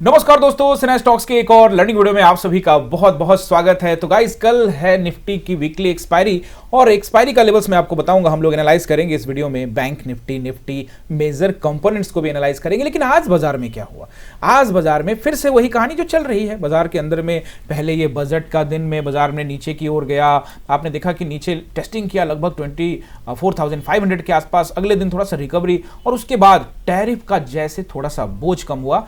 नमस्कार दोस्तों, सिन्हा स्टॉक्स के एक और लर्निंग वीडियो में आप सभी का बहुत बहुत स्वागत है। तो गाइस, कल है निफ्टी की वीकली एक्सपायरी और एक्सपायरी का लेवल्स मैं आपको बताऊंगा। हम लोग एनालाइज करेंगे इस वीडियो में बैंक निफ्टी मेजर कंपोनेंट्स को भी एनालाइज करेंगे। लेकिन आज बाजार में क्या हुआ? आज बाजार में फिर से वही कहानी जो चल रही है बाजार के अंदर में। पहले ये बजट का दिन में बाजार में नीचे की ओर गया, आपने देखा कि नीचे टेस्टिंग किया लगभग 24,500 के आसपास। अगले दिन थोड़ा सा रिकवरी और उसके बाद टैरिफ का जैसे थोड़ा सा बोझ कम हुआ।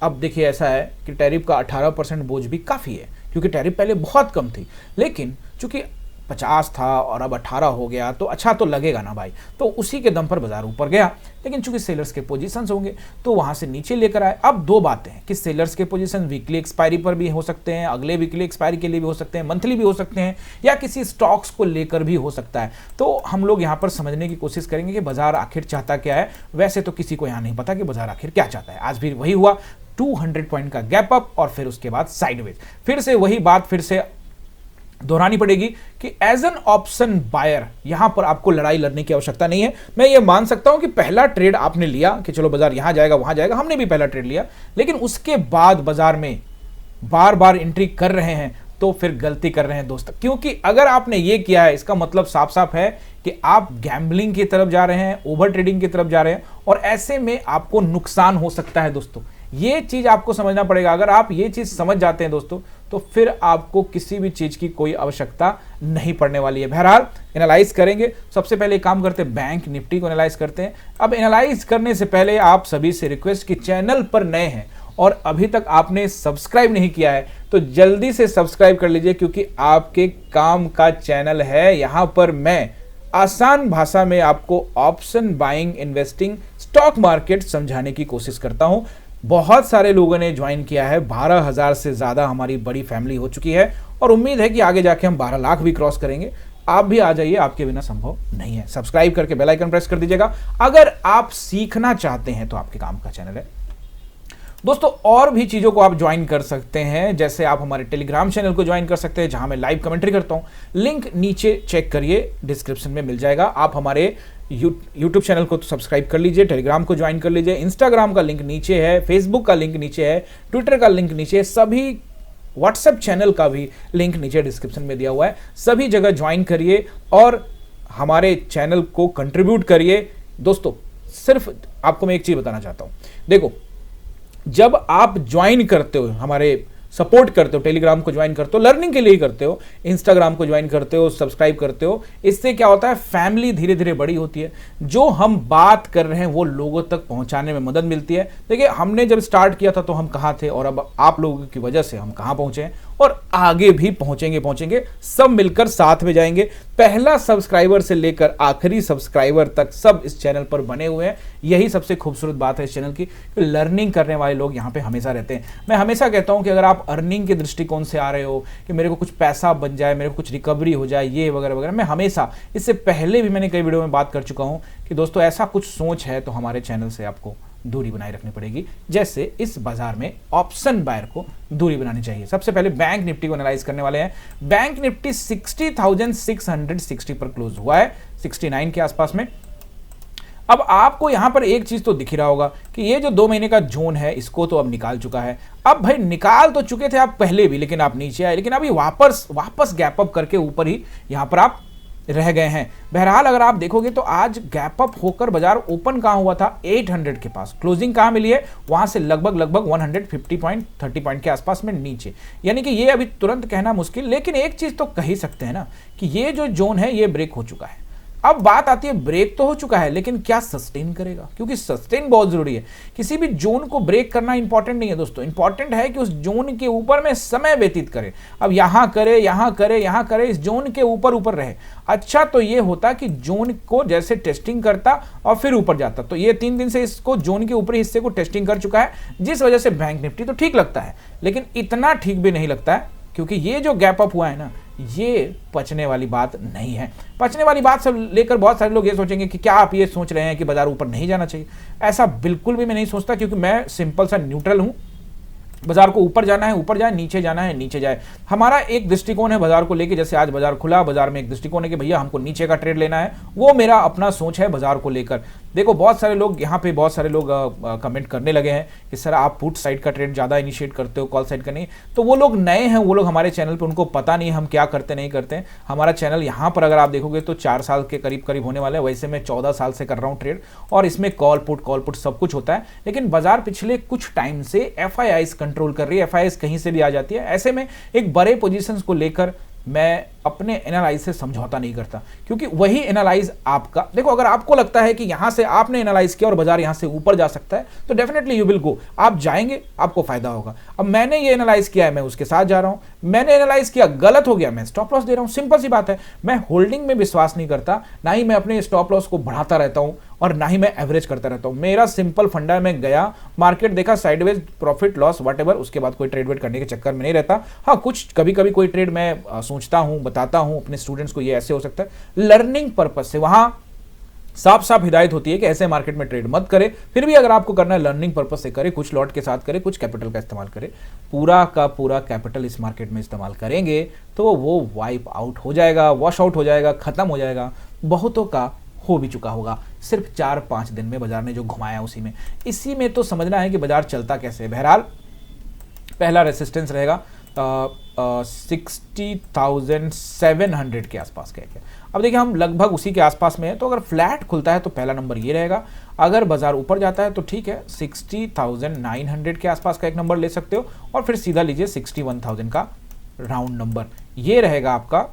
अब देखिए, ऐसा है कि टैरिफ का 18% बोझ भी काफ़ी है, क्योंकि टैरिफ पहले बहुत कम थी, लेकिन चूंकि 50 था और अब 18 हो गया तो अच्छा तो लगेगा ना भाई। तो उसी के दम पर बाजार ऊपर गया, लेकिन चूंकि सेलर्स के पोजीशंस होंगे तो वहां से नीचे लेकर आए। अब दो बातें हैं कि सेलर्स के पोजीशन वीकली एक्सपायरी पर भी हो सकते हैं, अगले वीकली एक्सपायरी के लिए भी हो सकते हैं, मंथली भी हो सकते हैं, या किसी स्टॉक्स को लेकर भी हो सकता है। तो हम लोग यहाँ पर समझने की कोशिश करेंगे कि बाजार आखिर चाहता क्या है। वैसे तो किसी को यहाँ नहीं पता कि बाजार आखिर क्या चाहता है। आज भी वही हुआ, 200 पॉइंट का गैप अप और फिर उसके बाद साइडवेज। फिर से वही बात फिर से दोहरानी पड़ेगी कि एज एन ऑप्शन बायर यहां पर आपको लड़ाई लड़ने की आवश्यकता नहीं है। मैं ये मान सकता हूं कि पहला ट्रेड आपने लिया कि चलो बाजार यहां जाएगा वहां जाएगा, हमने भी पहला ट्रेड लिया, लेकिन उसके बाद बाजार में बार बार एंट्री कर रहे हैं तो फिर गलती कर रहे हैं दोस्त। क्योंकि अगर आपने ये किया है, इसका मतलब साफ साफ है कि आप गैम्बलिंग की तरफ जा रहे हैं, ओवर ट्रेडिंग की तरफ जा रहे हैं, और ऐसे में आपको नुकसान हो सकता है दोस्तों। ये चीज आपको समझना पड़ेगा। अगर आप ये चीज समझ जाते हैं दोस्तों, तो फिर आपको किसी भी चीज की कोई आवश्यकता नहीं पड़ने वाली है। बहरहाल एनालाइज करेंगे। सबसे पहले काम करते हैं, बैंक निफ्टी को एनालाइज करते हैं। अब एनालाइज करने से पहले आप सभी से रिक्वेस्ट कि चैनल पर नए हैं और अभी तक आपने सब्सक्राइब नहीं किया है तो जल्दी से सब्सक्राइब कर लीजिए, क्योंकि आपके काम का चैनल है। यहां पर मैं आसान भाषा में आपको option buying, investing, stock market समझाने की कोशिश करता हूं। बहुत सारे लोगों ने ज्वाइन किया है, 12,000 से ज्यादा हमारी बड़ी फैमिली हो चुकी है और उम्मीद है कि आगे जाके हम 12 लाख भी क्रॉस करेंगे। आप भी आ जाइए, आपके बिना संभव नहीं है। सब्सक्राइब करके बेल आइकन प्रेस कर दीजिएगा। अगर आप सीखना चाहते हैं तो आपके काम का चैनल है दोस्तों। और भी चीजों को आप ज्वाइन कर सकते हैं, जैसे आप हमारे टेलीग्राम चैनल को ज्वाइन कर सकते हैं, जहां मैं लाइव कमेंट्री करता हूं। लिंक नीचे चेक करिए, डिस्क्रिप्शन में मिल जाएगा। आप हमारे यूट्यूब चैनल को तो सब्सक्राइब कर लीजिए, टेलीग्राम को ज्वाइन कर लीजिए, इंस्टाग्राम का लिंक नीचे है, फेसबुक का लिंक नीचे है, ट्विटर का लिंक नीचे है, सभी व्हाट्सएप चैनल का भी लिंक नीचे डिस्क्रिप्शन में दिया हुआ है। सभी जगह ज्वाइन करिए और हमारे चैनल को कंट्रीब्यूट करिए दोस्तों। सिर्फ आपको मैं एक चीज बताना चाहता हूं, देखो, जब आप ज्वाइन करते हो, हमारे सपोर्ट करते हो, टेलीग्राम को ज्वाइन करते हो, लर्निंग के लिए ही करते हो, इंस्टाग्राम को ज्वाइन करते हो, सब्सक्राइब करते हो, इससे क्या होता है, फैमिली धीरे धीरे बड़ी होती है। जो हम बात कर रहे हैं वो लोगों तक पहुंचाने में मदद मिलती है। देखिए, हमने जब स्टार्ट किया था तो हम कहां थे, और अब आप लोगों की वजह से हम कहां पहुंचे हैं, और आगे भी पहुंचेंगे। सब मिलकर साथ में जाएंगे। पहला सब्सक्राइबर से लेकर आखिरी सब्सक्राइबर तक सब इस चैनल पर बने हुए हैं। यही सबसे खूबसूरत बात है इस चैनल की, लर्निंग करने वाले लोग यहाँ पे हमेशा रहते हैं। मैं हमेशा कहता हूँ कि अगर आप अर्निंग के दृष्टिकोण से आ रहे हो कि मेरे को कुछ पैसा बन जाए, मेरे को कुछ रिकवरी हो जाए, ये वगैरह वगैरह, मैं हमेशा, इससे पहले भी मैंने कई वीडियो में बात कर चुका हूँ कि दोस्तों ऐसा कुछ सोच है तो हमारे चैनल से आपको दूरी बनाए रखनी पड़ेगी। जैसे इस बाजार में ऑप्शन बायर को दूरी बनानी चाहिए। सबसे पहले बैंक निफ्टी को एनालाइज करने वाले हैं। बैंक निफ्टी 60,660 पर क्लोज हुआ है, 69 के आसपास में। अब आपको यहां पर एक चीज तो दिख ही रहा होगा कि ये जो 2 महीने का जोन है, इसको तो अब निकाल चुका है। अब भाई निकाल तो चुके थे आप पहले भी, लेकिन आप नीचे आए, लेकिन अभी वापस गैप अप करके ऊपर ही यहां पर आप रह गए हैं। बहरहाल अगर आप देखोगे तो आज गैप अप होकर बाजार ओपन कहां हुआ था, 800 के पास। क्लोजिंग कहां मिली है, वहां से लगभग 150 पॉइंट, 30 पॉइंट के आसपास में नीचे। यानी कि ये अभी तुरंत कहना मुश्किल, लेकिन एक चीज तो कह ही सकते हैं ना कि ये जो जोन है ये ब्रेक हो चुका है। अब बात आती है, ब्रेक तो हो चुका है, लेकिन क्या सस्टेन करेगा, क्योंकि सस्टेन बहुत जरूरी है। किसी भी जोन को ब्रेक करना इंपॉर्टेंट नहीं है दोस्तों, इंपॉर्टेंट है कि उस जोन के ऊपर में समय व्यतीत करे। अब यहां करे, यहां करे, यहां करे, इस जोन के ऊपर रहे। अच्छा तो ये होता कि जोन को जैसे टेस्टिंग करता और फिर ऊपर जाता। तो ये 3 दिन से इसको जोन के ऊपरी हिस्से को टेस्टिंग कर चुका है, जिस वजह से बैंक निफ्टी तो ठीक लगता है, लेकिन इतना ठीक भी नहीं लगता है, क्योंकि ये जो गैप अप हुआ है ना, ये पचने वाली बात नहीं है। पचने वाली बात से लेकर बहुत सारे लोग ये सोचेंगे कि क्या आप ये सोच रहे हैं कि बाजार ऊपर नहीं जाना चाहिए। ऐसा बिल्कुल भी मैं नहीं सोचता, क्योंकि मैं सिंपल सा न्यूट्रल हूं। बाजार को ऊपर जाना है ऊपर जाए, नीचे जाना है नीचे जाए। हमारा एक दृष्टिकोण है बाजार को लेके, जैसे आज बाजार खुला, बाजार में एक दृष्टिकोण है कि भैया हमको नीचे का ट्रेड लेना है, वो मेरा अपना सोच है बाजार को लेकर। देखो बहुत सारे लोग यहाँ पे बहुत सारे लोग कमेंट करने लगे हैं कि सर आप पुट साइड का ट्रेड ज़्यादा इनिशिएट करते हो, कॉल साइड का नहीं। तो वो लोग नए हैं, वो लोग हमारे चैनल पे, उनको पता नहीं हम क्या करते नहीं करते हैं। हमारा चैनल यहाँ पर अगर आप देखोगे तो 4 साल के करीब करीब होने वाले हैं। वैसे मैं 14 साल से कर रहा हूँ ट्रेड, और इसमें कॉल पुट सब कुछ होता है। लेकिन बाजार पिछले कुछ टाइम से FIIs कंट्रोल कर रही है, FIIs कहीं से भी आ जाती है। ऐसे में एक बड़े पोजीशंस को लेकर मैं अपने एनालाइज से समझौता नहीं करता, क्योंकि वही एनालाइज आपका, देखो अगर आपको लगता है कि यहां से आपने एनालाइज किया और बाजार यहां से ऊपर जा सकता है तो डेफिनेटली यू विल गो, आप जाएंगे, आपको फायदा होगा। अब मैंने ये एनालाइज किया है, मैं उसके साथ जा रहा हूं। मैंने एनालाइज किया, गलत हो गया, मैं स्टॉप लॉस दे रहा हूं। सिंपल सी बात है। मैं होल्डिंग में विश्वास नहीं करता, ना ही मैं अपने स्टॉप लॉस को बढ़ाता रहता हूं और ना ही मैं एवरेज करता रहता हूं। मेरा सिंपल फंडा है, मैं गया, मार्केट देखा, साइडवेज, प्रॉफिट लॉस व्हाटएवर, उसके बाद कोई ट्रेड वेड करने के चक्कर में नहीं रहता। हाँ, कुछ कभी कभी कोई ट्रेड मैं सोचता हूं, बताता हूं अपने स्टूडेंट्स को, ये ऐसे हो सकता है, लर्निंग पर्पज से। वहां साफ साफ हिदायत होती है कि ऐसे मार्केट में ट्रेड मत करें। फिर भी अगर आपको करना है लर्निंग पर्पज से करें, कुछ लॉट के साथ करें, कुछ कैपिटल का इस्तेमाल करें। पूरा का पूरा कैपिटल इस मार्केट में इस्तेमाल करेंगे तो वो वाइप आउट हो जाएगा, वॉश आउट हो जाएगा, खत्म हो जाएगा। बहुतों का हो भी चुका होगा, सिर्फ 4-5 दिन में बाजार ने जो घुमाया उसी में। इसी में तो समझना है कि बाजार चलता कैसे है। बहरहाल पहला रेसिस्टेंस रहेगा 60,700 के आसपास का है। अब देखिए हम लगभग उसी के आसपास में है, तो अगर फ्लैट खुलता है तो पहला नंबर ये रहेगा। अगर बाजार ऊपर जाता है तो ठीक है, 60,900 के आसपास का एक नंबर ले सकते हो, और फिर सीधा लीजिए 61,000 का राउंड नंबर, ये रहेगा आपका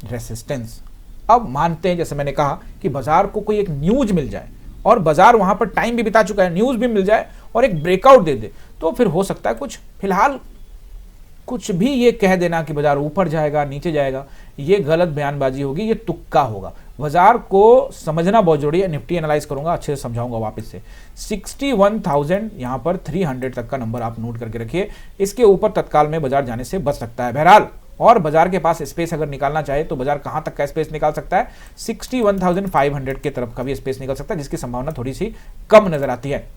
रेसिस्टेंस। अब मानते हैं, जैसे मैंने कहा, कि बाजार को कोई एक न्यूज मिल जाए और बाजार वहां पर टाइम भी बिता चुका है, न्यूज भी मिल जाए और एक ब्रेकआउट दे दे, तो फिर हो सकता है कुछ। फिलहाल कुछ भी ये कह देना कि बाजार ऊपर जाएगा नीचे जाएगा, ये गलत बयानबाजी होगी, ये तुक्का होगा। बाजार को समझना बहुत जरूरी है। निफ्टी एनालाइज करूंगा, अच्छे से समझाऊंगा वापस से। 61,000 यहां पर 300 तक का नंबर आप नोट करके रखिए। इसके ऊपर तत्काल में बाजार जाने से बच सकता है। बहरहाल, और बाजार के पास स्पेस अगर निकालना चाहे तो बाजार कहां तक का स्पेस निकाल सकता है? 61,500 के तरफ का भी स्पेस निकल सकता है, जिसकी संभावना थोड़ी सी कम नजर आती है।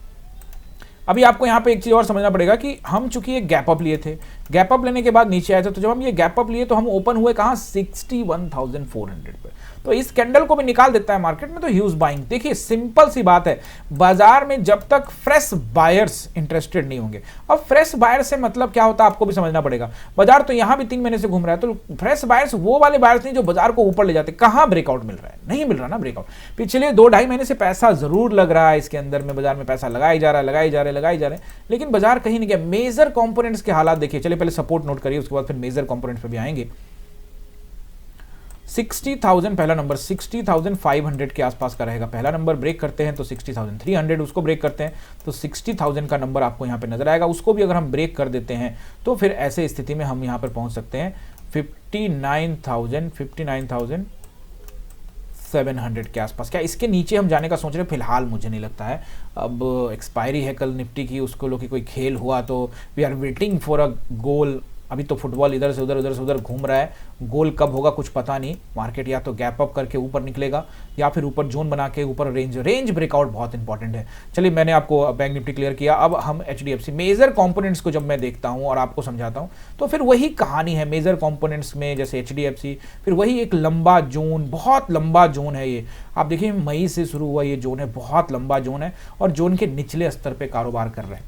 अभी आपको यहां पे एक चीज और समझना पड़ेगा कि हम चूंकि एक गैप अप लिए थे, गैप अप लेने के बाद नीचे आए थे, तो जब हम ये गैप अप लिए तो हम ओपन हुए कहां? 61,400 पे। तो इस कैंडल को भी निकाल देता है मार्केट में, तो ह्यूज बाइंग। देखिए सिंपल सी बात है, बाजार में जब तक फ्रेश बायर्स इंटरेस्टेड नहीं होंगे। अब फ्रेश बायर से मतलब क्या होता है आपको भी समझना पड़ेगा। बाजार तो यहां भी 3 महीने से घूम रहा है, तो फ्रेश बायर्स वो वाले बायर्स नहीं जो बाजार को ऊपर ले जाते। कहां ब्रेकआउट मिल रहा है? नहीं मिल रहा ना ब्रेकआउट। पिछले 2-2.5 महीने से पैसा जरूर लग रहा है इसके अंदर में, बाजार में पैसा लगाई जा रहा है, लेकिन बाजार कहीं नहीं गया। मेजर कंपोनेंट्स के हालात देखिए। चलिए पहले सपोर्ट नोट करिए, उसके बाद फिर मेजर कंपोनेंट्स पे भी आएंगे। 60,000 पहला नंबर, 60,500 के आसपास का रहेगा पहला नंबर। ब्रेक करते हैं तो 60,300, उसको ब्रेक करते हैं तो 60,000 का नंबर आपको यहां पे नजर आएगा। उसको भी अगर हम ब्रेक कर देते हैं तो फिर ऐसे स्थिति में हम यहां पर पहुंच सकते हैं 59,700 के आसपास। क्या इसके नीचे हम जाने का सोच रहे हैं? फिलहाल मुझे नहीं लगता है। अब एक्सपायरी है कल निफ्टी की, उसको लोग कोई खेल हुआ तो we are waiting for a goal. अभी तो फुटबॉल इधर से उधर घूम रहा है, गोल कब होगा कुछ पता नहीं। मार्केट या तो गैप अप करके ऊपर निकलेगा या फिर ऊपर जोन बना के ऊपर रेंज ब्रेकआउट बहुत इंपॉर्टेंट है। चलिए मैंने आपको बैंक निफ्टी क्लियर किया। अब हम HDFC मेजर कंपोनेंट्स को जब मैं देखता हूं और आपको समझाता हूं तो फिर वही कहानी है। मेजर कंपोनेंट्स में जैसे HDFC, फिर वही एक लंबा जोन, बहुत लंबा जोन है ये। आप देखिए मई से शुरू हुआ ये जोन है, बहुत लंबा जोन है और जोन के निचले स्तर पर कारोबार कर रहे हैं,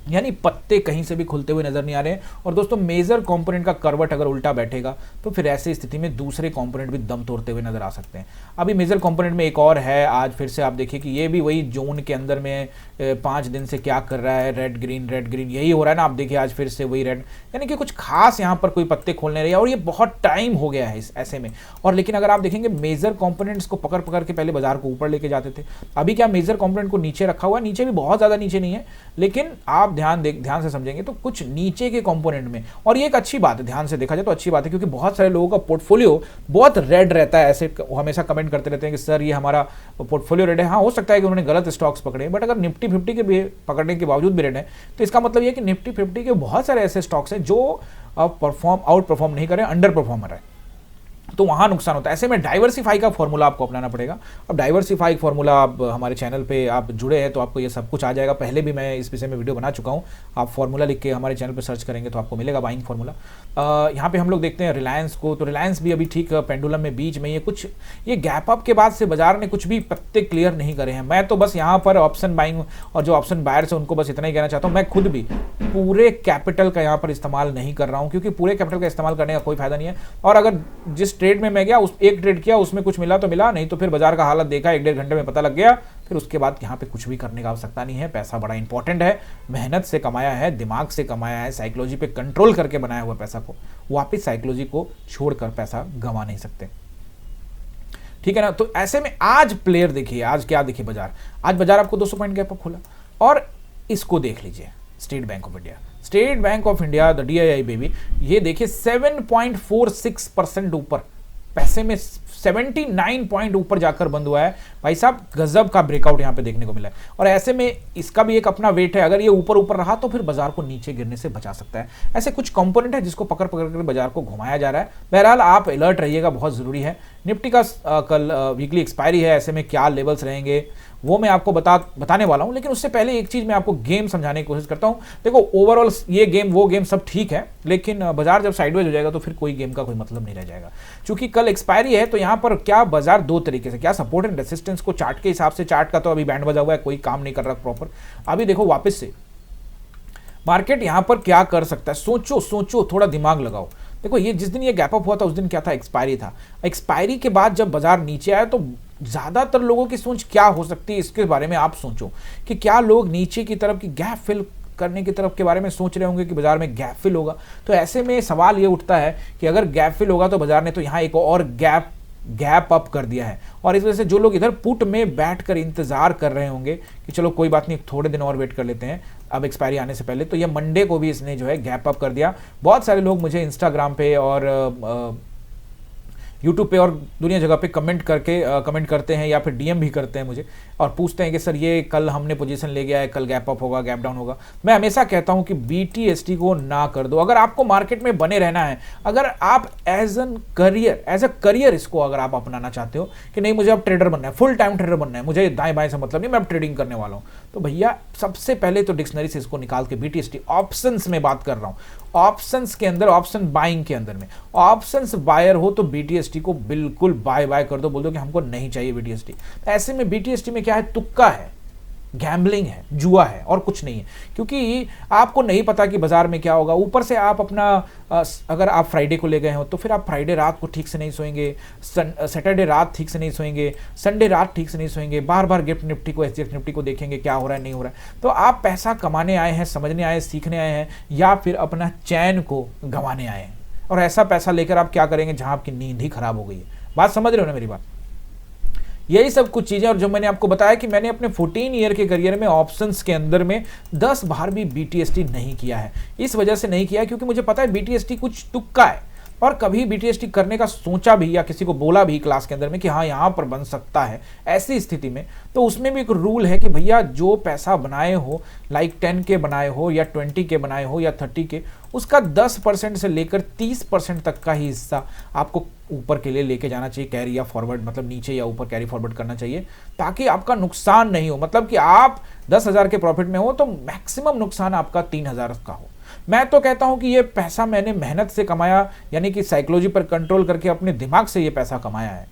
यानी पत्ते कहीं से भी खुलते हुए नजर नहीं आ रहे हैं। और दोस्तों मेजर कंपोनेंट का करवट अगर उल्टा बैठेगा तो फिर ऐसी स्थिति में दूसरे कंपोनेंट भी दम तोड़ते हुए नजर आ सकते हैं। अभी मेजर कंपोनेंट में एक और है, आज फिर से आप देखिए कि ये भी वही जोन के अंदर में 5 दिन से क्या कर रहा है, रेड ग्रीन यही हो रहा है ना। आप देखिए आज फिर से वही रेड, यानी कि कुछ खास यहाँ पर कोई पत्ते खोलने रहे, और ये बहुत टाइम हो गया है इस ऐसे में। और लेकिन अगर आप देखेंगे मेजर कंपोनेंट्स को पकड़ के पहले बाजार को ऊपर लेके जाते थे, अभी क्या मेजर कंपोनेंट को नीचे रखा हुआ है। नीचे भी बहुत ज्यादा नीचे नहीं है, लेकिन आप ध्यान से समझेंगे तो कुछ नीचे के कंपोनेंट में, और ये एक अच्छी बात है, ध्यान से देखा जाए तो अच्छी बात है, क्योंकि बहुत सारे लोगों का पोर्टफोलियो बहुत रेड रहता है। ऐसे हमेशा कमेंट करते रहते हैं कि सर ये हमारा पोर्टफोलियो रेड है। हाँ, हो सकता है कि उन्होंने गलत स्टॉक्स पकड़े, बट अगर निफ्टी 50 के भी पकड़ने के बावजूद भी रेड है तो इसका मतलब ये कि निफ्टी 50 के बहुत सारे ऐसे स्टॉक्स हैं जो आउट परफॉर्म नहीं कर रहे, अंडर परफॉर्मर है। तो वहाँ नुकसान होता है। ऐसे में डाइवर्सिफाई का फॉर्मूला आपको अपनाना पड़ेगा। अब डाइवर्सिफाई फॉर्मूला, आप हमारे चैनल पे आप जुड़े हैं तो आपको ये सब कुछ आ जाएगा। पहले भी मैं इस विषय में वीडियो बना चुका हूँ। आप फॉर्मूला लिख के हमारे चैनल पे सर्च करेंगे तो आपको मिलेगा बाइंग फॉर्मूला। यहाँ पे हम लोग देखते हैं रिलायंस को, तो रिलायंस भी अभी ठीक पेंडुलम में बीच में, ये गैप अप के बाद से बाजार ने कुछ भी पत्ते क्लियर नहीं करे हैं। मैं तो बस यहाँ पर ऑप्शन बाइंग और जो ऑप्शन बायर्स है उनको बस इतना ही कहना चाहता हूँ, मैं खुद भी पूरे कैपिटल का यहाँ पर इस्तेमाल नहीं कर रहा हूँ, क्योंकि पूरे कैपिटल का इस्तेमाल करने का कोई फायदा नहीं है। और अगर जिस ट्रेड में मैं गया, उस एक ट्रेड किया, उसमें कुछ मिला तो मिला, नहीं तो फिर बाजार का हालत देखा, 1-1.5 घंटे में पता लग गया, फिर उसके बाद यहाँ पे कुछ भी करने का आवश्यकता नहीं है। पैसा बड़ा इंपॉर्टेंट है, मेहनत से कमाया है, दिमाग से कमाया है, साइकोलॉजी पे कंट्रोल करके बनाया हुआ पैसा को वापस साइकोलॉजी को छोड़कर पैसा गंवा नहीं सकते, ठीक है ना। तो ऐसे में आज प्लेयर देखिए, आज क्या देखिए बाजार, आज बाजार आपको 200 पॉइंट गैप अप खोला। और इसको देख लीजिए, state bank of India, state bank of India the DII baby, ये देखिए 7.46% ऊपर, पैसे में 79 पॉइंट ऊपर जाकर बंद हुआ है। भाई साहब गजब का ब्रेकआउट यहाँ पे देखने को मिला है। और ऐसे में इसका भी एक अपना वेट है, अगर ये ऊपर ऊपर रहा तो फिर बाजार को नीचे गिरने से बचा सकता है। ऐसे कुछ कंपोनेंट है जिसको पकड़ पकड़ कर बाजार को घुमाया जा रहा है। बहरहाल आप अलर्ट रहिएगा, बहुत जरूरी है। निफ्टी का कल वीकली एक्सपायरी है, ऐसे में क्या लेवल्स रहेंगे वो मैं आपको बताने वाला हूं। लेकिन उससे पहले एक चीज मैं आपको गेम समझाने की कोशिश करता हूं। देखो ओवरऑल ये गेम वो गेम सब ठीक है, लेकिन बाजार जब साइडवेज हो जाएगा तो फिर कोई गेम का कोई मतलब नहीं रह जाएगा। क्योंकि कल एक्सपायरी है तो यहां पर क्या बाजार दो तरीके से, क्या सपोर्ट एंड रेसिस्टेंस को चार्ट के हिसाब से, चार्ट का तो अभी बैंड बजा हुआ है, कोई काम नहीं कर रहा प्रॉपर। अभी देखो वापस से मार्केट यहां पर क्या कर सकता है, सोचो, थोड़ा दिमाग लगाओ। देखो ये जिस दिन ये गैप अप हुआ था उस दिन क्या था, एक्सपायरी था। एक्सपायरी के बाद जब बाजार नीचे आया तो ज्यादातर लोगों की सोच क्या हो सकती है, इसके बारे में आप सोचो कि क्या लोग नीचे की तरफ की गैप फिल करने की तरफ के बारे में सोच रहे होंगे कि बाजार में गैप फिल होगा। तो ऐसे में सवाल ये उठता है कि अगर गैप फिल होगा तो बाजार ने तो यहाँ एक और गैप अप कर दिया है, और इस वजह से जो लोग इधर पुट में बैठकर इंतजार कर रहे होंगे कि चलो कोई बात नहीं, थोड़े दिन और वेट कर लेते हैं अब एक्सपायरी आने से पहले, तो ये मंडे को भी इसने जो है गैप अप कर दिया। बहुत सारे लोग मुझे इंस्टाग्राम पे और यूट्यूब पे और दुनिया जगह पे कमेंट करते हैं या फिर डीएम भी करते हैं मुझे और पूछते हैं कि सर ये कल हमने पोजीशन ले गया है, कल गैप अप होगा, गैप डाउन होगा। मैं हमेशा कहता हूं कि BTST को ना कर दो। अगर आपको मार्केट में बने रहना है, अगर आप एज अ करियर इसको अगर आप अपनाना चाहते हो कि नहीं मुझे अब ट्रेडर बनना है, फुल टाइम ट्रेडर बनना है, मुझे दाएं बाएं से मतलब नहीं, मैं अब ट्रेडिंग करने वाला हूं, तो भैया सबसे पहले तो डिक्शनरी से इसको निकाल के BTST ऑप्शंस में बात कर रहा हूं, ऑप्शंस के अंदर, ऑप्शन बाइंग के अंदर में ऑप्शंस बायर हो तो BTST को बिल्कुल बाय कर दो, बोल दो कि हमको नहीं चाहिए BTST। ऐसे में BTST में क्या है, तुक्का है, गैम्बलिंग है, जुआ है और कुछ नहीं है, क्योंकि आपको नहीं पता कि बाजार में क्या होगा। ऊपर से आप अपना अगर आप फ्राइडे को ले गए हो तो फिर आप फ्राइडे रात को ठीक से नहीं सोएंगे, सैटरडे रात ठीक से नहीं सोएंगे, संडे रात ठीक से नहीं सोएंगे, बार बार गिफ्ट निफ्टी को, SGX निफ्टी को देखेंगे क्या हो रहा है नहीं हो रहा है। तो आप पैसा कमाने आए हैं, समझने आए हैं, सीखने आए हैं, या फिर अपना चैन को गंवाने आए हैं। और ऐसा पैसा लेकर आप क्या करेंगे जहां आपकी नींद ही खराब हो गई है। बात समझ रहे हो ना मेरी बात? यही सब कुछ चीजें, और जो मैंने आपको बताया कि मैंने अपने 14 ईयर के करियर में ऑप्शंस के अंदर में 10 बार भी BTST नहीं किया है। इस वजह से नहीं किया क्योंकि मुझे पता है BTST कुछ तुक्का है, और कभी BTST करने का सोचा भी या किसी को बोला भी क्लास के अंदर में कि हाँ यहाँ पर बन सकता है, ऐसी स्थिति में तो उसमें भी एक रूल है कि भैया जो पैसा बनाए हो, लाइक 10 के बनाए हो या 20 के बनाए हो या 30 के, उसका 10% से लेकर 30% तक का ही हिस्सा आपको ऊपर के लिए लेके जाना चाहिए, कैरी या फॉरवर्ड, मतलब नीचे या ऊपर कैरी फॉरवर्ड करना चाहिए, ताकि आपका नुकसान नहीं हो। मतलब कि आप 10,000 के प्रॉफिट में हो तो मैक्सिमम नुकसान आपका 3,000 का हो। मैं तो कहता हूं कि ये पैसा मैंने मेहनत से कमाया, यानी कि साइकोलॉजी पर कंट्रोल करके अपने दिमाग से ये पैसा कमाया है,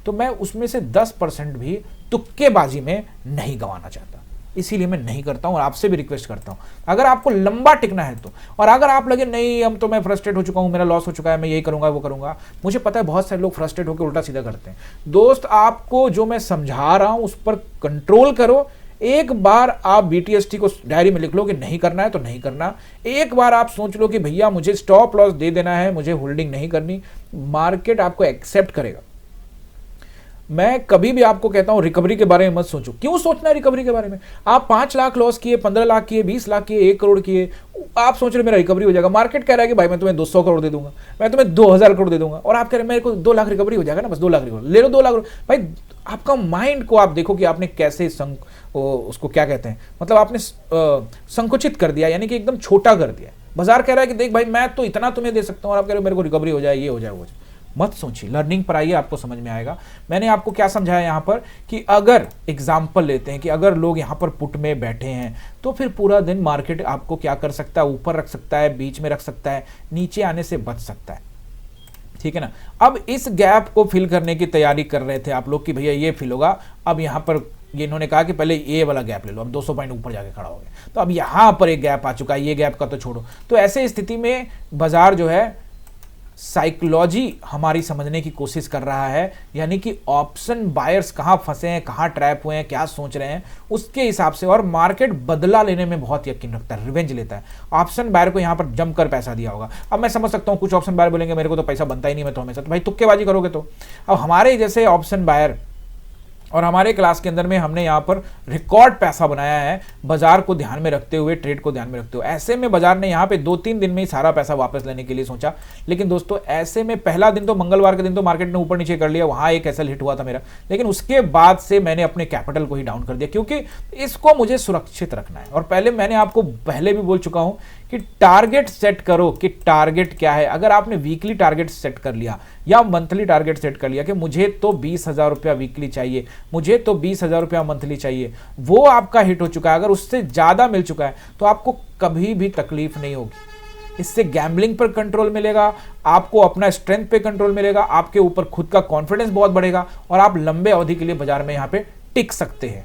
तो मैं उसमें से 10% भी तुक्केबाजी में नहीं गंवाना चाहता, इसीलिए मैं नहीं करता हूं। और आपसे भी रिक्वेस्ट करता हूं, अगर आपको लंबा टिकना है तो, और अगर आप लगे नहीं हम तो मैं फ्रस्ट्रेट हो चुका हूं, मेरा लॉस हो चुका है, मैं यही करूंगा वो करूंगा, मुझे पता है बहुत सारे लोग फ्रस्ट्रेट होकर उल्टा सीधा करते हैं। दोस्त आपको जो मैं समझा रहा हूं उस पर कंट्रोल करो। एक बार आप BTST को डायरी में लिख लो कि नहीं करना है तो नहीं करना। एक बार आप सोच लो कि भैया मुझे स्टॉप लॉस दे देना है, मुझे होल्डिंग नहीं करनी, मार्केट आपको एक्सेप्ट करेगा। मैं कभी भी आपको कहता हूं रिकवरी के बारे में मत सोचो। क्यों सोचना है रिकवरी के बारे में? आप 5 लाख लॉस किए, 15 लाख किए, 20 लाख किए, 1 करोड़ किए, आप सोच रहे मेरा रिकवरी हो जाएगा। मार्केट कह रहा है कि भाई मैं तुम्हें 200 करोड़ दे दूंगा, मैं तुम्हें 2,000 करोड़ दे दूंगा, और आप कह रहे मेरे को 2 लाख रिकवरी हो जाएगा ना, बस 2 लाख रिकवरी ले लो, 2 लाख। भाई आपका माइंड को आप देखो कि आपने कैसे उसको क्या कहते हैं, मतलब आपने संकुचित कर दिया, यानी कि एकदम छोटा कर दिया। बाजार कह रहा है कि देख भाई मैं तो इतना तुम्हें दे सकता हूं, और आप कह रहे हो मेरे को रिकवरी हो जाए, ये हो जाए वो हो जाए। मत सोचिए, लर्निंग पर आइए, आपको समझ में आएगा। मैंने आपको क्या समझाया यहाँ पर कि अगर एग्जाम्पल लेते हैं कि अगर लोग यहाँ पर पुट में बैठे हैं तो फिर पूरा दिन मार्केट आपको क्या कर सकता है, ऊपर रख सकता है, बीच में रख सकता है, नीचे आने से बच सकता है, ठीक है ना। अब इस गैप को फिल करने की तैयारी कर रहे थे आप लोग कि भैया ये फिल होगा। अब यहाँ पर ये इन्होंने कहा कि पहले ये वाला गैप ले लो, अब 200 पॉइंट ऊपर जाके खड़ा हो गया, तो अब यहाँ पर एक गैप आ चुका है, ये गैप का तो छोड़ो। तो ऐसे स्थिति में बाजार जो है साइकोलॉजी हमारी समझने की कोशिश कर रहा है, यानी कि ऑप्शन बायर्स कहाँ फंसे हैं, कहाँ ट्रैप हुए हैं, क्या सोच रहे हैं, उसके हिसाब से। और मार्केट बदला लेने में बहुत यकीन रखता है, रिवेंज लेता है। ऑप्शन बायर को यहाँ पर जमकर पैसा दिया होगा। अब मैं समझ सकता हूँ कुछ ऑप्शन बायर बोलेंगे मेरे को तो पैसा बनता ही नहीं, मैं तो हमेशा, तो भाई तुक्केबाजी करोगे तो। अब हमारे जैसे ऑप्शन बायर और हमारे क्लास के अंदर में हमने यहाँ पर रिकॉर्ड पैसा बनाया है, बाजार को ध्यान में रखते हुए, ट्रेड को ध्यान में रखते हुए। ऐसे में बाजार ने यहाँ पे 2-3 दिन में ही सारा पैसा वापस लेने के लिए सोचा, लेकिन दोस्तों ऐसे में पहला दिन तो मंगलवार के दिन तो मार्केट ने ऊपर नीचे कर लिया, वहाँ एक एसएल हिट हुआ था मेरा, लेकिन उसके बाद से मैंने अपने कैपिटल को ही डाउन कर दिया, क्योंकि इसको मुझे सुरक्षित रखना है। और पहले मैंने आपको पहले भी बोल चुका हूँ कि टारगेट सेट करो कि टारगेट क्या है। अगर आपने वीकली टारगेट सेट कर लिया या मंथली टारगेट सेट कर लिया कि मुझे तो 20,000 रुपया वीकली चाहिए, मुझे तो 20,000 रुपया मंथली चाहिए, वो आपका हिट हो चुका है, अगर उससे ज़्यादा मिल चुका है तो आपको कभी भी तकलीफ नहीं होगी। इससे गैम्बलिंग पर कंट्रोल मिलेगा, आपको अपना स्ट्रेंथ पे कंट्रोल मिलेगा, आपके ऊपर खुद का कॉन्फिडेंस बहुत बढ़ेगा और आप लंबे अवधि के लिए बाजार में यहाँ पे टिक सकते हैं।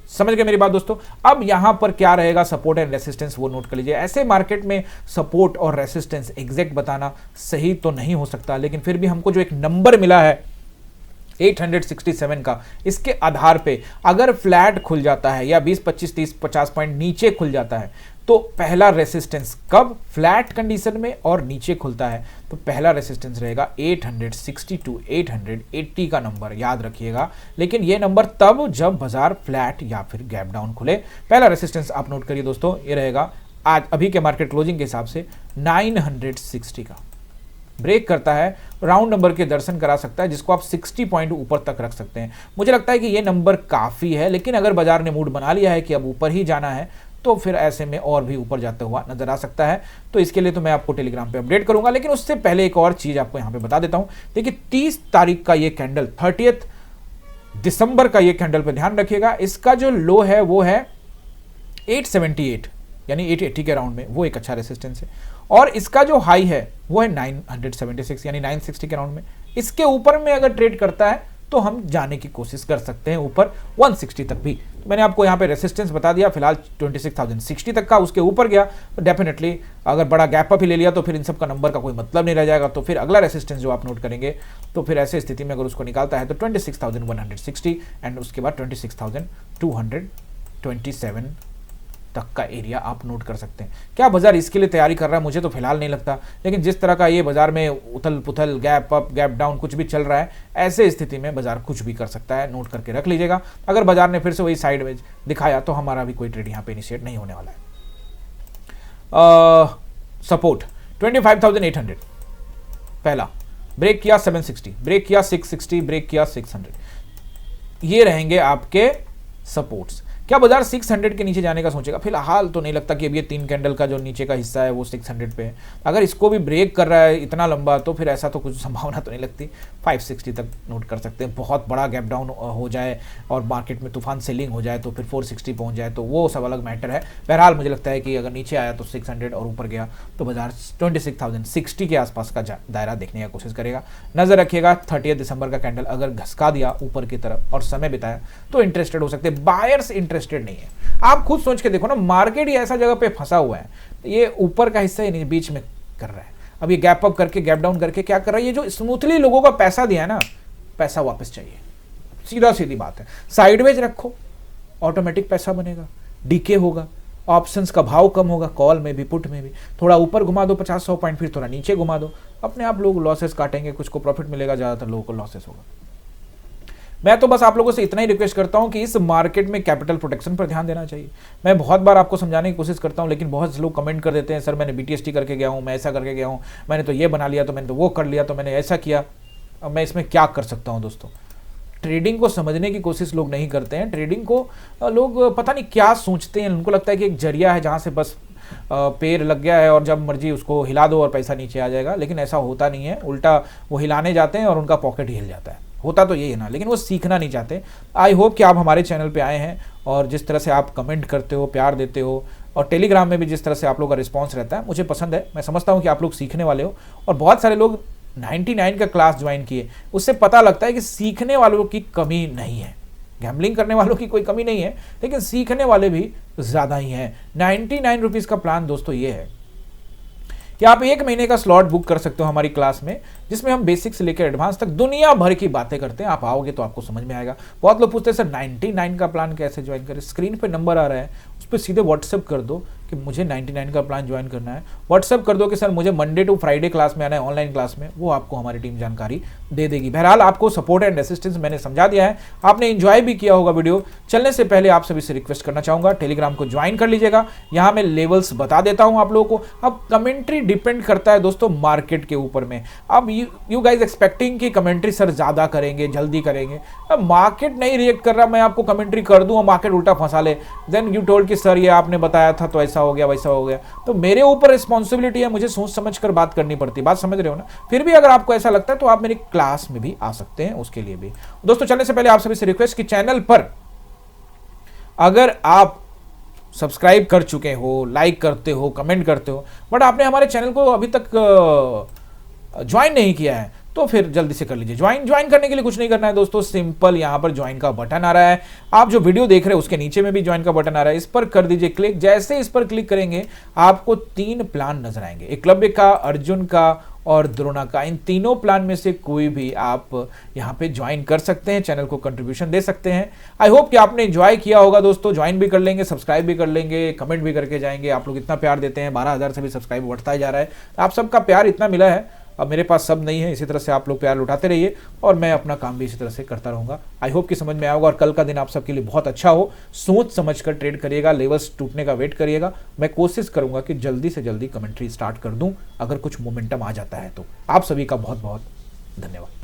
समझ गए मेरी बात दोस्तों। अब यहां पर क्या रहेगा, सपोर्ट एंड रेसिस्टेंस, वो नोट कर लीजिए। ऐसे मार्केट में सपोर्ट और रेसिस्टेंस एग्जैक्ट बताना सही तो नहीं हो सकता, लेकिन फिर भी हमको जो एक नंबर मिला है 867 का, इसके आधार पे अगर फ्लैट खुल जाता है या 20, 25, 30, 50 पॉइंट नीचे खुल जाता है तो पहला रेसिस्टेंस कब, फ्लैट कंडीशन में और नीचे खुलता है तो पहला रेसिस्टेंस रहेगा 862, 880 का नंबर याद रखिएगा। लेकिन ये नंबर तब जब बाजार फ्लैट या फिर गैप डाउन खुले। पहला रेसिस्टेंस आप नोट करिए दोस्तों, ये रहेगा आज अभी के मार्केट क्लोजिंग के हिसाब से 960 का। ब्रेक करता है, राउंड नंबर के दर्शन करा सकता है, जिसको आप 60 पॉइंट ऊपर तक रख सकते हैं। मुझे लगता है कि ये नंबर काफ़ी है, लेकिन अगर बाजार ने मूड बना लिया है कि अब ऊपर ही जाना है तो फिर ऐसे में और भी ऊपर जाता हुआ नजर आ सकता है। तो इसके लिए तो मैं आपको टेलीग्राम पे अपडेट करूंगा, लेकिन उससे पहले एक और चीज़ आपको यहाँ पे बता देता हूँ। देखिए 30 तारीख का ये कैंडल, 30 दिसंबर का ये कैंडल पे ध्यान रखिएगा। इसका जो लो है वो है 878 यानी 880 के राउंड में, वो एक अच्छा रेसिस्टेंस है। और इसका जो हाई है वो है 976 यानी 960 के राउंड में। इसके ऊपर में अगर ट्रेड करता है तो हम जाने की कोशिश कर सकते हैं ऊपर 160 तक भी। तो मैंने आपको यहाँ पे रेसिस्टेंस बता दिया, फिलहाल 26,060 तक का, उसके ऊपर गया तो डेफिनेटली अगर बड़ा गैप अप ही ले लिया तो फिर इन सब का नंबर का कोई मतलब नहीं रह जाएगा। तो फिर अगला रेसिस्टेंस जो आप नोट करेंगे तो फिर ऐसे स्थिति में अगर उसको निकालता है तो 26,160 एंड उसके बाद 26,227 तक का एरिया आप नोट कर सकते हैं। क्या बाजार इसके लिए तैयारी कर रहा है, मुझे तो फिलहाल नहीं लगता, लेकिन जिस तरह का ये बाजार में उथल पुथल, गैप अप गैप डाउन कुछ भी चल रहा है, ऐसे स्थिति में बाजार कुछ भी कर सकता है, नोट करके रख लीजिएगा। अगर बाजार ने फिर से वही साइडवेज दिखाया तो हमारा भी कोई ट्रेड यहाँ पे इनिशिएट नहीं होने वाला है। सपोर्ट 25,800 पहला, ब्रेक किया 760, ब्रेक किया 660, ब्रेक किया 600, ये रहेंगे आपके सपोर्ट्स। क्या बाजार 600 के नीचे जाने का सोचेगा? फिलहाल तो नहीं लगता कि अब ये 3 कैंडल का जो नीचे का हिस्सा है वो 600 पे है। अगर इसको भी ब्रेक कर रहा है इतना लंबा तो फिर ऐसा तो कुछ संभावना तो नहीं लगती। 560 तक नोट कर सकते हैं। बहुत बड़ा गैप डाउन हो जाए और मार्केट में तूफान सेलिंग हो जाए तो फिर 460 पहुंच जाए तो वो सब अलग मैटर है। बहरहाल मुझे लगता है कि अगर नीचे आया तो 600 और ऊपर गया तो बाजार 26,060 के आसपास का दायरा देखने की कोशिश करेगा। नजर रखिएगा 30 दिसंबर का कैंडल अगर घसका दिया ऊपर की तरफ और समय बिताया तो इंटरेस्टेड हो सकते हैं। बायर्स इंटरेस्टेड नहीं है। आप खुद सोच के देखो ना, मार्केट ही ऐसा जगह पे फंसा हुआ है, ये ऊपर का हिस्सा ही नहीं बीच में कर रहा है। अब ये गैप अप करके गैप डाउन करके क्या कर रहा है, ये जो स्मूथली लोगों का पैसा दिया है ना, पैसा वापस चाहिए। सीधा सीधी बात है। साइडवेज रखो, ऑटोमेटिक पैसा बनेगा, डीके होगा, ऑप्शंस का भाव कम होगा, कॉल में भी पुट में भी। थोड़ा ऊपर घुमा दो 50-100 पॉइंट, फिर थोड़ा नीचे घुमा दो, अपने आप लोग लॉसेस काटेंगे, कुछ को प्रॉफिट मिलेगा, ज्यादातर लोगों को लॉसेस होगा। मैं तो बस आप लोगों से इतना ही रिक्वेस्ट करता हूं कि इस मार्केट में कैपिटल प्रोटेक्शन पर ध्यान देना चाहिए। मैं बहुत बार आपको समझाने की कोशिश करता हूं, लेकिन बहुत से लोग कमेंट कर देते हैं, सर मैंने बीटीएसटी करके गया हूं, मैं ऐसा करके गया हूं, मैंने तो ये बना लिया, तो मैंने तो वो कर लिया, तो मैंने ऐसा किया। अब मैं इसमें क्या कर सकता हूं दोस्तों? ट्रेडिंग को समझने की कोशिश लोग नहीं करते हैं। ट्रेडिंग को लोग पता नहीं क्या सोचते हैं, उनको लगता है कि एक जरिया है जहाँ से बस पैर लग गया है और जब मर्जी उसको हिला दो और पैसा नीचे आ जाएगा, लेकिन ऐसा होता नहीं है। उल्टा वो हिलाने जाते हैं और उनका पॉकेट हिल जाता है। होता तो यही है ना, लेकिन वो सीखना नहीं चाहते। आई होप कि आप हमारे चैनल पे आए हैं और जिस तरह से आप कमेंट करते हो, प्यार देते हो, और टेलीग्राम में भी जिस तरह से आप लोग का रिस्पांस रहता है, मुझे पसंद है। मैं समझता हूँ कि आप लोग सीखने वाले हो। और बहुत सारे लोग 99 का क्लास ज्वाइन किए, उससे पता लगता है कि सीखने वालों की कमी नहीं है। गैम्बलिंग करने वालों की कोई कमी नहीं है, लेकिन सीखने वाले भी ज़्यादा ही हैं। 99 रुपीज़ का प्लान दोस्तों ये है कि आप 1 महीने का स्लॉट बुक कर सकते हो हमारी क्लास में, जिसमें हम बेसिक से लेकर एडवांस तक दुनिया भर की बातें करते हैं। आप आओगे तो आपको समझ में आएगा। बहुत लोग पूछते हैं सर 99 का प्लान कैसे ज्वाइन करें। स्क्रीन पे नंबर आ रहा है, उस पर सीधे व्हाट्सएप कर दो कि मुझे 99 का प्लान ज्वाइन करना है। व्हाट्सएप कर दो कि सर मुझे मंडे टू फ्राइडे क्लास में आना है, ऑनलाइन क्लास में, वो आपको हमारी टीम जानकारी दे देगी। बहरहाल आपको सपोर्ट एंड असिस्टेंस मैंने समझा दिया है, आपने एंजॉय भी किया होगा वीडियो। चलने से पहले आप सभी से रिक्वेस्ट करना चाहूंगा, टेलीग्राम को ज्वाइन कर लीजिएगा। यहाँ मैं लेवल्स बता देता हूँ आप लोगों को। अब कमेंट्री डिपेंड करता है दोस्तों मार्केट के ऊपर में। अब यू गाइज एक्सपेक्टिंग कि कमेंट्री सर ज्यादा करेंगे, जल्दी करेंगे। अब मार्केट नहीं रिएक्ट कर रहा, मैं आपको कमेंट्री कर दूं और मार्केट उल्टा फंसा ले, देन यू टोल्ड कि सर ये आपने बताया था तो ऐसा हो गया, वैसा हो गया। तो मेरे ऊपर रिस्पॉन्सिबिलिटी है, मुझे सोच समझ कर बात करनी पड़ती है। बात समझ रहे हो ना। फिर भी अगर आपको ऐसा लगता है तो आप मेरी क्लास में भी आ सकते हैं, उसके लिए भी। दोस्तों चलने से पहले आप सभी से रिक्वेस्ट कि चैनल पर अगर आप सब्सक्राइब कर चुके हो, लाइक करते हो, कमेंट करते हो, बट आपने हमारे चैनल को अभी तक ज्वाइन नहीं किया है, तो फिर जल्दी से कर लीजिए ज्वाइन करने के लिए कुछ नहीं करना है दोस्तों, सिंपल यहाँ पर ज्वाइन का बटन आ रहा है। आप जो वीडियो देख रहे हैं उसके नीचे में भी ज्वाइन का बटन आ रहा है, इस पर कर दीजिए क्लिक। जैसे इस पर क्लिक करेंगे आपको 3 प्लान नजर आएंगे, एकलव्य का, अर्जुन का और द्रोणा का। इन तीनों प्लान में से कोई भी आप यहाँ पे ज्वाइन कर सकते हैं, चैनल को कंट्रीब्यूशन दे सकते हैं। आई होप कि आपने एंजॉय किया होगा दोस्तों। ज्वाइन भी कर लेंगे, सब्सक्राइब भी कर लेंगे, कमेंट भी करके जाएंगे। आप लोग इतना प्यार देते हैं, 12,000 से भी सब्सक्राइब बढ़ता ही जा रहा है। आप सबका प्यार इतना मिला है, अब मेरे पास सब नहीं है। इसी तरह से आप लोग प्यार लुटाते रहिए और मैं अपना काम भी इसी तरह से करता रहूंगा। आई होप कि समझ में आएगा और कल का दिन आप सबके लिए बहुत अच्छा हो। सोच समझ कर ट्रेड करिएगा, लेवल्स टूटने का वेट करिएगा। मैं कोशिश करूंगा कि जल्दी से जल्दी कमेंट्री स्टार्ट कर दूं, अगर कुछ मोमेंटम आ जाता है तो। आप सभी का बहुत बहुत धन्यवाद।